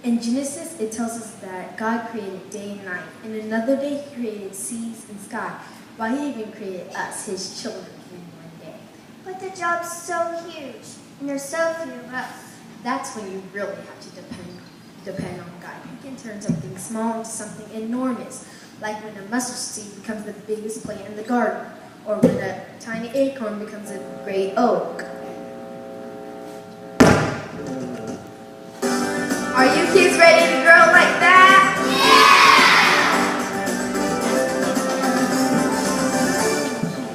In Genesis, it tells us that God created day and night, and another day He created seas and sky, while He even created us, His children, in one day. But the job's so huge, and there's so few of us. That's when you really have to depend on God. He can turn something small into something enormous, like when a mustard seed becomes the biggest plant in the garden, or when a tiny acorn becomes a great oak. Are you kids ready to grow like that? Yeah!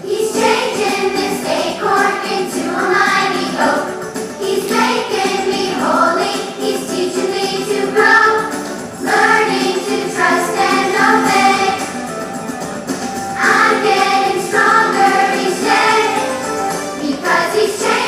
He's changing this acorn into a mighty oak. He's making me holy. He's teaching me to grow. Learning to trust and obey. I'm getting stronger each day because he's changing.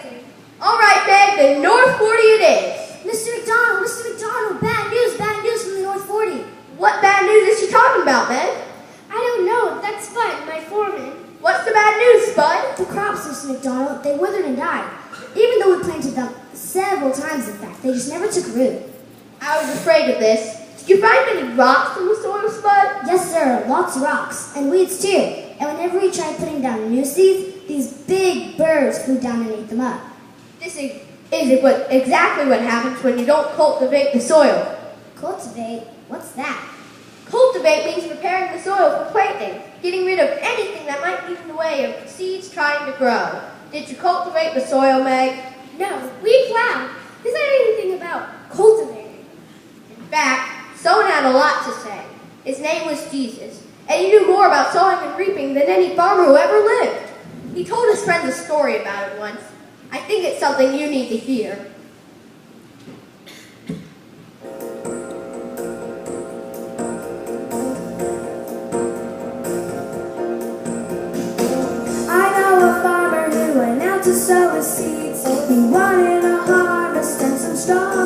planting. All right, Meg, the North 40 it is. Mr. McDonald, bad news from the North 40. What bad news is she talking about, Meg? I don't know. That's Spud, my foreman. What's the bad news, Spud? The crops, Mr. McDonald, they withered and died. Even though we planted them several times, in fact, they just never took root. I was afraid of this. Did you find any rocks in the soil, Spud? Yes, sir, lots of rocks, and weeds too. And whenever we tried putting down new seeds, these big birds flew down and ate them up. This is exactly what happens when you don't cultivate the soil. Cultivate? What's that? Cultivate means preparing the soil for planting, getting rid of anything that might get in the way of seeds trying to grow. Did you cultivate the soil, Meg? No, we plowed. Is there anything about cultivating? In fact, someone had a lot to say. His name was Jesus, and he knew more about sowing and reaping than any farmer who ever lived. He told his friends a story about it once. I think it's something you need to hear. I know a farmer who went out to sow his seeds. He wanted a harvest and some strong